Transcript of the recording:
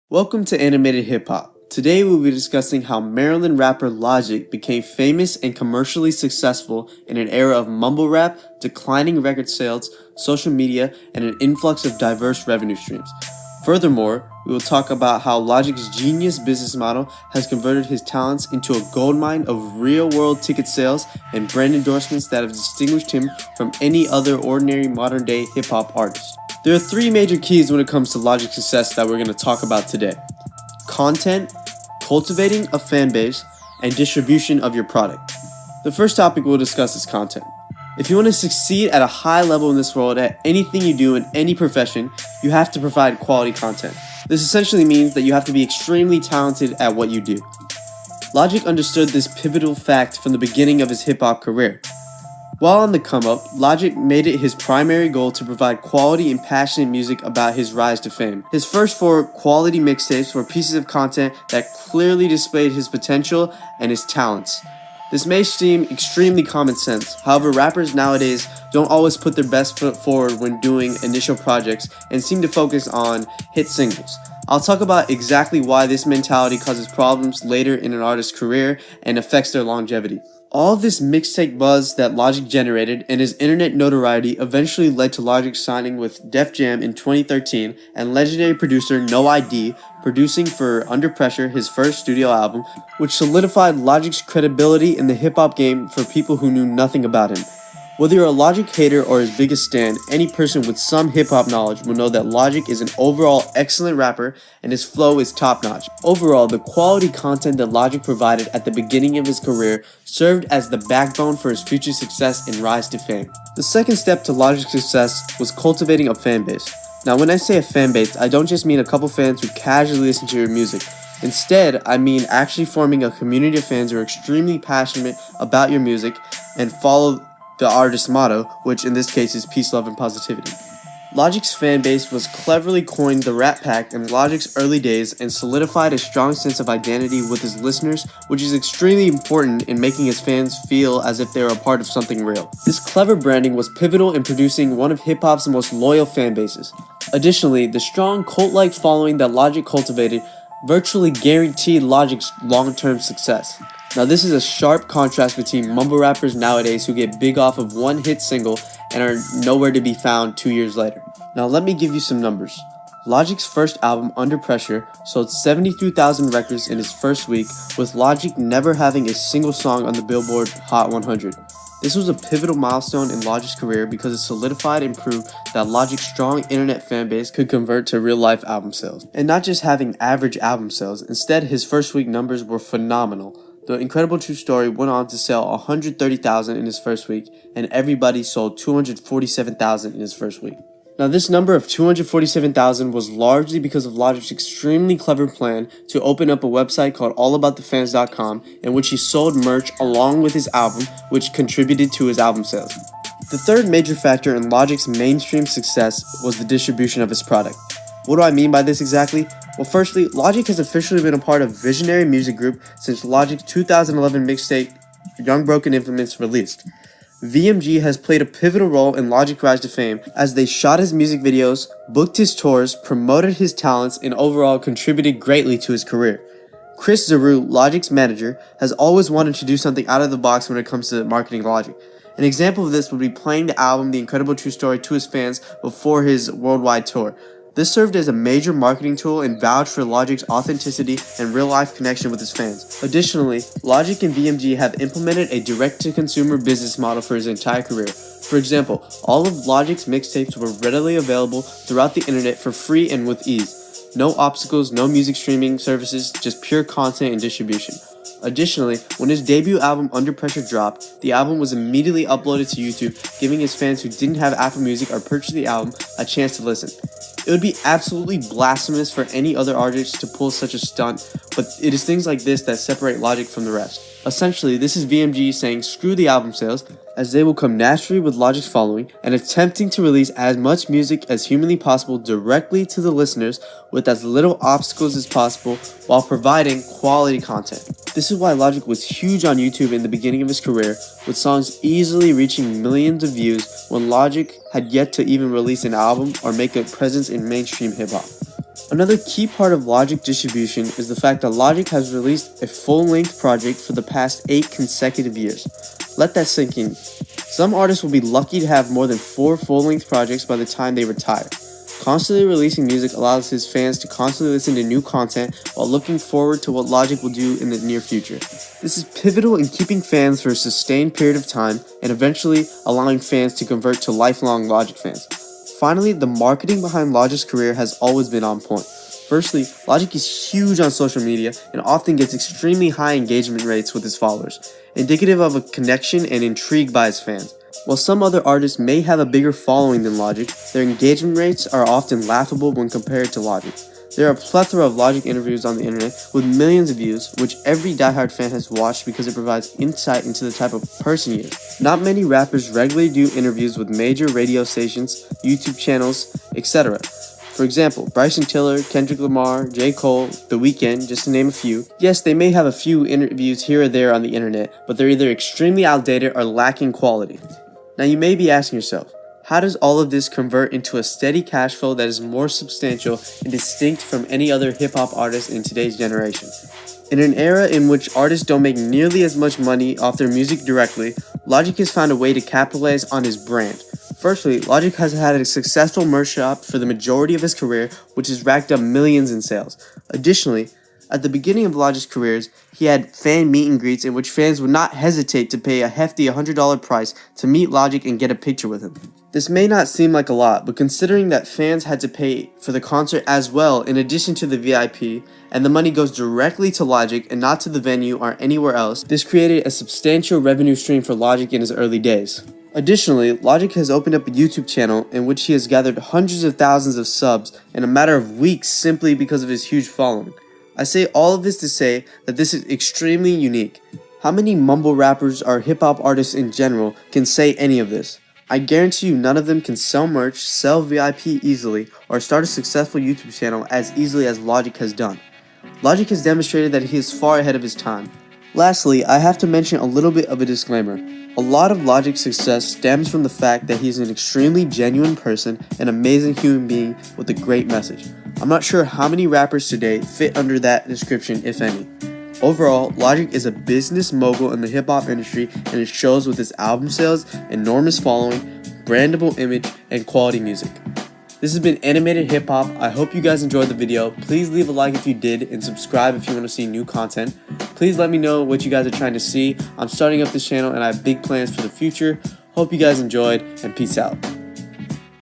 Welcome to Animated Hip Hop. Today we'll be discussing how Maryland rapper Logic became famous and commercially successful in an era of mumble rap, declining record sales, social media, and an influx of diverse revenue streams. Furthermore, we will talk about how Logic's genius business model has converted his talents into a goldmine of real-world ticket sales and brand endorsements that have distinguished him from any other ordinary modern-day hip-hop artist. There are three major keys when it comes to Logic's success that we're going to talk about today: content, cultivating a fan base, and distribution of your product. The first topic we'll discuss is content. If you want to succeed at a high level in this world at anything you do in any profession, you have to provide quality content. This essentially means that you have to be extremely talented at what you do. Logic understood this pivotal fact from the beginning of his hip-hop career. While on the come-up, Logic made it his primary goal to provide quality and passionate music about his rise to fame. His first four quality mixtapes were pieces of content that clearly displayed his potential and his talents. This may seem extremely common sense. However, rappers nowadays don't always put their best foot forward when doing initial projects and seem to focus on hit singles. I'll talk about exactly why this mentality causes problems later in an artist's career and affects their longevity. All this mixtape buzz that Logic generated and his internet notoriety eventually led to Logic signing with Def Jam in 2013 and legendary producer No ID producing for Under Pressure, his first studio album, which solidified Logic's credibility in the hip-hop game for people who knew nothing about him. Whether you're a Logic hater or his biggest stan, any person with some hip-hop knowledge will know that Logic is an overall excellent rapper and his flow is top-notch. Overall, the quality content that Logic provided at the beginning of his career served as the backbone for his future success and rise to fame. The second step to Logic's success was cultivating a fan base. Now, when I say a fan base, I don't just mean a couple fans who casually listen to your music. Instead, I mean actually forming a community of fans who are extremely passionate about your music and follow the artist's motto, which in this case is peace, love, and positivity. Logic's fan base was cleverly coined the Rat Pack in Logic's early days and solidified a strong sense of identity with his listeners, which is extremely important in making his fans feel as if they are a part of something real. This clever branding was pivotal in producing one of hip-hop's most loyal fan bases. Additionally, the strong cult-like following that Logic cultivated virtually guaranteed Logic's long-term success. Now, this is a sharp contrast between mumble rappers nowadays who get big off of one hit single and are nowhere to be found 2 years later. Now, let me give you some numbers. Logic's first album, Under Pressure, sold 73,000 records in its first week, with Logic never having a single song on the Billboard Hot 100. This was a pivotal milestone in Logic's career because it solidified and proved that Logic's strong internet fan base could convert to real-life album sales. And not just having average album sales, instead his first week numbers were phenomenal. The Incredible True Story went on to sell 130,000 in his first week, and Everybody sold 247,000 in his first week. Now, this number of 247,000 was largely because of Logic's extremely clever plan to open up a website called allaboutthefans.com, in which he sold merch along with his album, which contributed to his album sales. The third major factor in Logic's mainstream success was the distribution of his product. What do I mean by this exactly? Well, firstly, Logic has officially been a part of Visionary Music Group since Logic's 2011 mixtape Young Broken Infamous released. VMG has played a pivotal role in Logic's rise to fame as they shot his music videos, booked his tours, promoted his talents, and overall contributed greatly to his career. Chris Zaru, Logic's manager, has always wanted to do something out of the box when it comes to marketing Logic. An example of this would be playing the album The Incredible True Story to his fans before his worldwide tour. This served as a major marketing tool and vouched for Logic's authenticity and real-life connection with his fans. Additionally, Logic and VMG have implemented a direct-to-consumer business model for his entire career. For example, all of Logic's mixtapes were readily available throughout the internet for free and with ease. No obstacles, no music streaming services, just pure content and distribution. Additionally, when his debut album Under Pressure dropped, the album was immediately uploaded to YouTube, giving his fans who didn't have Apple Music or purchased the album a chance to listen. It would be absolutely blasphemous for any other artist to pull such a stunt, but it is things like this that separate Logic from the rest. Essentially, this is VMG saying screw the album sales, as they will come naturally with Logic's following, and attempting to release as much music as humanly possible directly to the listeners with as little obstacles as possible while providing quality content. This is why Logic was huge on YouTube in the beginning of his career, with songs easily reaching millions of views when Logic had yet to even release an album or make a presence in mainstream hip-hop. Another key part of Logic distribution is the fact that Logic has released a full-length project for the past 8 consecutive years. Let that sink in. Some artists will be lucky to have more than 4 full-length projects by the time they retire. Constantly releasing music allows his fans to constantly listen to new content while looking forward to what Logic will do in the near future. This is pivotal in keeping fans for a sustained period of time and eventually allowing fans to convert to lifelong Logic fans. Finally, the marketing behind Logic's career has always been on point. Firstly, Logic is huge on social media and often gets extremely high engagement rates with his followers, indicative of a connection and intrigue by his fans. While some other artists may have a bigger following than Logic, their engagement rates are often laughable when compared to Logic. There are a plethora of Logic interviews on the internet with millions of views, which every diehard fan has watched because it provides insight into the type of person he is. Not many rappers regularly do interviews with major radio stations, YouTube channels, etc. For example, Bryson Tiller, Kendrick Lamar, J. Cole, The Weeknd, just to name a few. Yes, they may have a few interviews here or there on the internet, but they're either extremely outdated or lacking quality. Now you may be asking yourself, how does all of this convert into a steady cash flow that is more substantial and distinct from any other hip-hop artist in today's generation? In an era in which artists don't make nearly as much money off their music directly, Logic has found a way to capitalize on his brand. Firstly, Logic has had a successful merch shop for the majority of his career, which has racked up millions in sales. Additionally, at the beginning of Logic's careers, he had fan meet and greets in which fans would not hesitate to pay a hefty $100 price to meet Logic and get a picture with him. This may not seem like a lot, but considering that fans had to pay for the concert as well in addition to the VIP, and the money goes directly to Logic and not to the venue or anywhere else, this created a substantial revenue stream for Logic in his early days. Additionally, Logic has opened up a YouTube channel in which he has gathered hundreds of thousands of subs in a matter of weeks simply because of his huge following. I say all of this to say that this is extremely unique. How many mumble rappers or hip-hop artists in general can say any of this? I guarantee you none of them can sell merch, sell VIP easily, or start a successful YouTube channel as easily as Logic has done. Logic has demonstrated that he is far ahead of his time. Lastly, I have to mention a little bit of a disclaimer. A lot of Logic's success stems from the fact that he's an extremely genuine person, an amazing human being with a great message. I'm not sure how many rappers today fit under that description, if any. Overall, Logic is a business mogul in the hip-hop industry, and it shows with his album sales, enormous following, brandable image, and quality music. This has been Animated Hip Hop. I hope you guys enjoyed the video. Please leave a like if you did, and subscribe if you want to see new content. Please let me know what you guys are trying to see. I'm starting up this channel, and I have big plans for the future. Hope you guys enjoyed, and peace out.